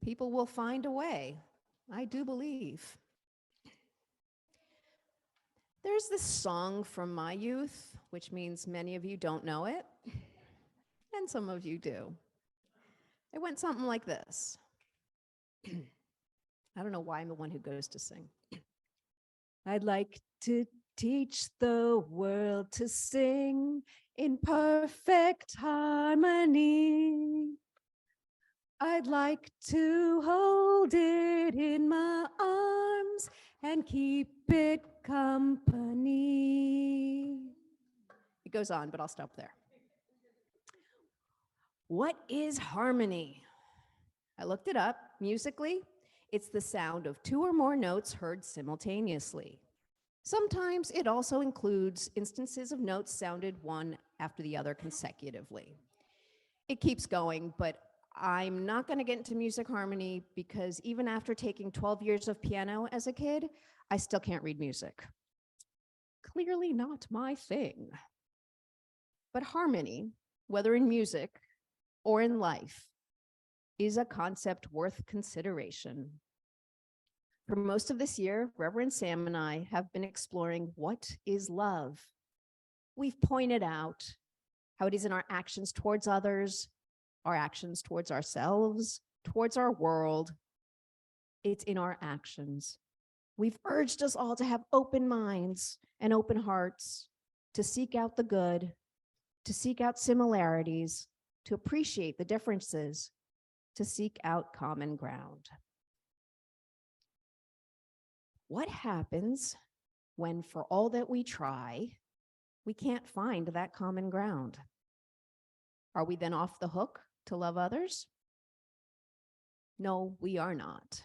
People will find a way. I do believe. There's this song from my youth, which means many of you don't know it, and some of you do. It went something like this. I don't know why I'm the one who goes to sing. I'd like to teach the world to sing in perfect harmony. I'd like to hold it in my arms and keep it company. It goes on, but I'll stop there. What is harmony? I looked it up. Musically, it's the sound of two or more notes heard simultaneously. Sometimes it also includes instances of notes sounded one after the other consecutively. It keeps going, but I'm not going to get into music harmony because even after taking 12 years of piano as a kid, I still can't read music. Clearly not my thing. But harmony, whether in music or in life, is a concept worth consideration. For most of this year, Reverend Sam and I have been exploring what is love. We've pointed out how it is in our actions towards others, our actions towards ourselves, towards our world. It's in our actions. We've urged us all to have open minds and open hearts, to seek out the good, to seek out similarities, to appreciate the differences, to seek out common ground. What happens when, for all that we try, we can't find that common ground? Are we then off the hook to love others? No, we are not.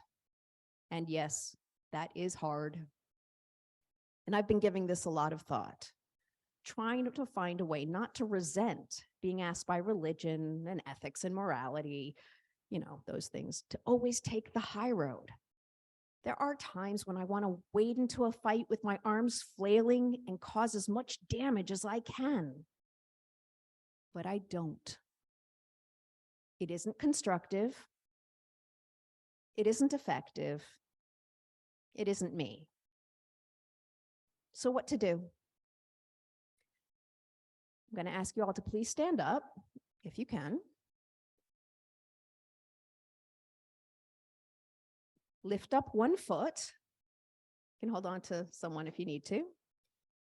And yes, that is hard. And I've been giving this a lot of thought, trying to find a way not to resent being asked by religion and ethics and morality, those things, to always take the high road. There are times when I want to wade into a fight with my arms flailing and cause as much damage as I can. But I don't. It isn't constructive. It isn't effective. It isn't me. So what to do? I'm going to ask you all to please stand up, if you can. Lift up one foot. You can hold on to someone if you need to.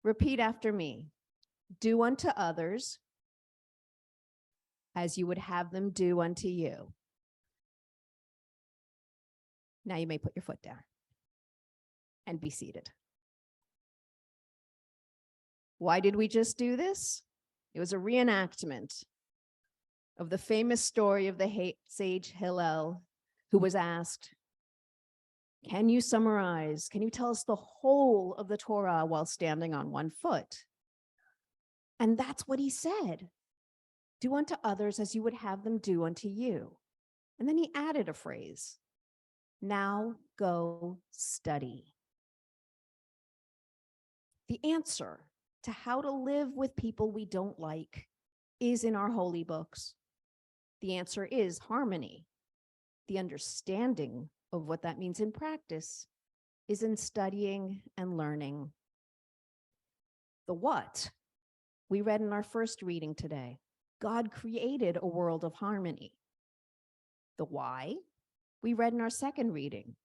Repeat after me. Do unto others as you would have them do unto you. Now you may put your foot down and be seated. Why did we just do this? It was a reenactment of the famous story of the sage Hillel, who was asked, can you summarize? Can you tell us the whole of the Torah while standing on one foot? And that's what he said. Do unto others as you would have them do unto you. And then he added a phrase. Now go study. The answer to how to live with people we don't like is in our holy books. The answer is harmony. The understanding of what that means in practice is in studying and learning. The what we read in our first reading today. God created a world of harmony. The why we read in our second reading.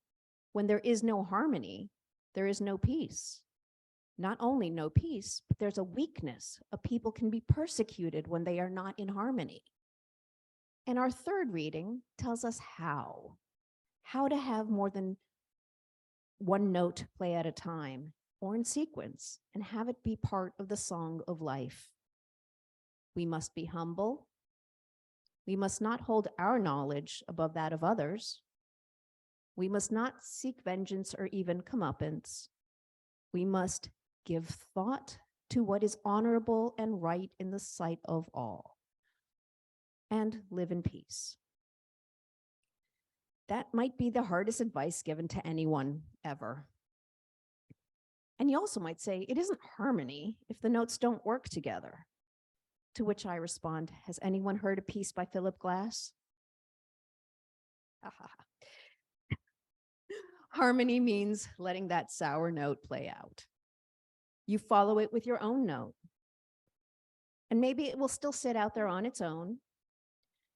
When there is no harmony, there is no peace. Not only no peace, but there's a weakness. A people can be persecuted when they are not in harmony. And our third reading tells us how to have more than one note play at a time or in sequence and have it be part of the song of life. We must be humble. We must not hold our knowledge above that of others. We must not seek vengeance or even comeuppance. We must give thought to what is honorable and right in the sight of all, and live in peace. That might be the hardest advice given to anyone ever. And you also might say, it isn't harmony if the notes don't work together. To which I respond, has anyone heard a piece by Philip Glass? Harmony means letting that sour note play out. You follow it with your own note. And maybe it will still sit out there on its own,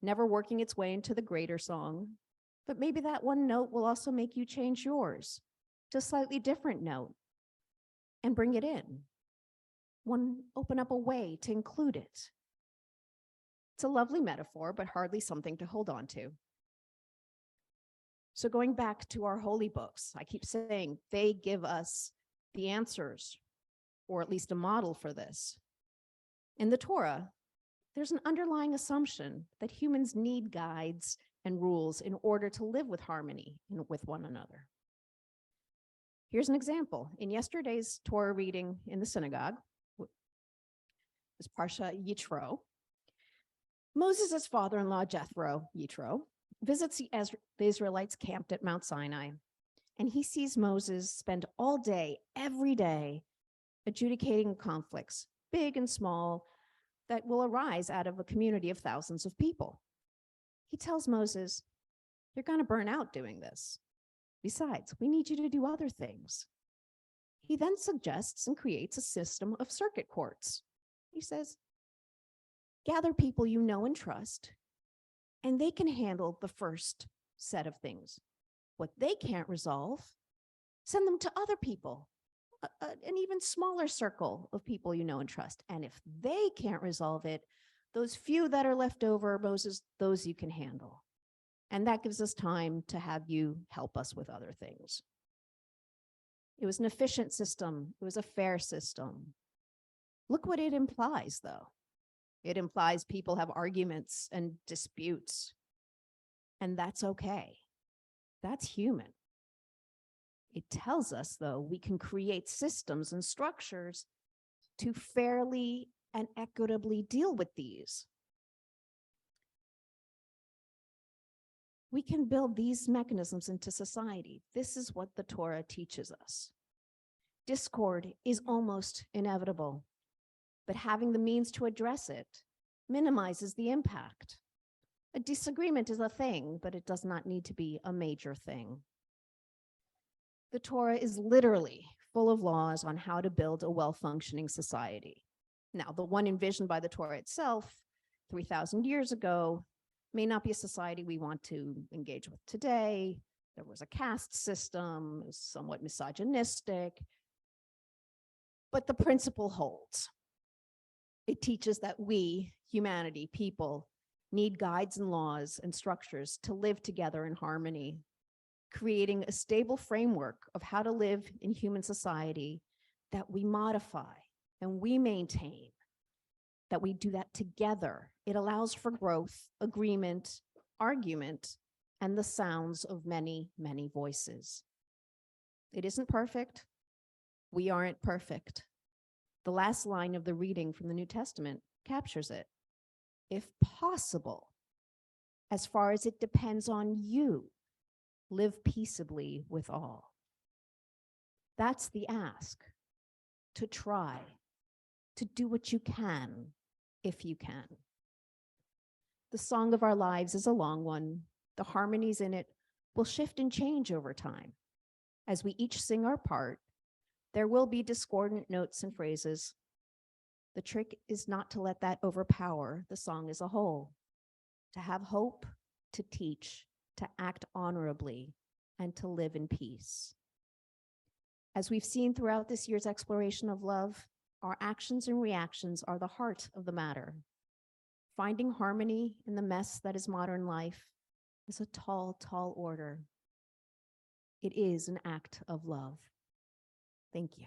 never working its way into the greater song. But maybe that one note will also make you change yours to a slightly different note and bring it in. Open up a way to include it. It's a lovely metaphor, but hardly something to hold on to. So going back to our holy books, I keep saying they give us the answers, or at least a model for this. In the Torah, there's an underlying assumption that humans need guides and rules in order to live with harmony with one another. Here's an example. In yesterday's Torah reading in the synagogue, this Parsha Yitro, Moses' father-in-law, Jethro, Yitro, visits the Israelites camped at Mount Sinai, and he sees Moses spend all day, every day, adjudicating conflicts, big and small, that will arise out of a community of thousands of people. He tells Moses, "You're going to burn out doing this. Besides, we need you to do other things." He then suggests and creates a system of circuit courts. He says, "Gather people you know and trust, and they can handle the first set of things. What they can't resolve, send them to other people, an even smaller circle of people you know and trust. And if they can't resolve it, those few that are left over, Moses, those you can handle. And that gives us time to have you help us with other things." It was an efficient system. It was a fair system. Look what it implies, though. It implies people have arguments and disputes, and that's okay. That's human. It tells us, though, we can create systems and structures to fairly and equitably deal with these. We can build these mechanisms into society. This is what the Torah teaches us. Discord is almost inevitable, but having the means to address it minimizes the impact. A disagreement is a thing, but it does not need to be a major thing. The Torah is literally full of laws on how to build a well-functioning society. Now, the one envisioned by the Torah itself 3,000 years ago may not be a society we want to engage with today. There was a caste system, it was somewhat misogynistic, but the principle holds. It teaches that we, humanity, people, need guides and laws and structures to live together in harmony, creating a stable framework of how to live in human society that we modify and we maintain, that we do that together. It allows for growth, agreement, argument, and the sounds of many, many voices. It isn't perfect. We aren't perfect. The last line of the reading from the New Testament captures it. If possible, as far as it depends on you, live peaceably with all. That's the ask, to try, to do what you can, if you can. The song of our lives is a long one. The harmonies in it will shift and change over time. As we each sing our part, there will be discordant notes and phrases. The trick is not to let that overpower the song as a whole, to have hope, to teach, to act honorably, and to live in peace. As we've seen throughout this year's exploration of love, our actions and reactions are the heart of the matter. Finding harmony in the mess that is modern life is a tall, tall order. It is an act of love. Thank you.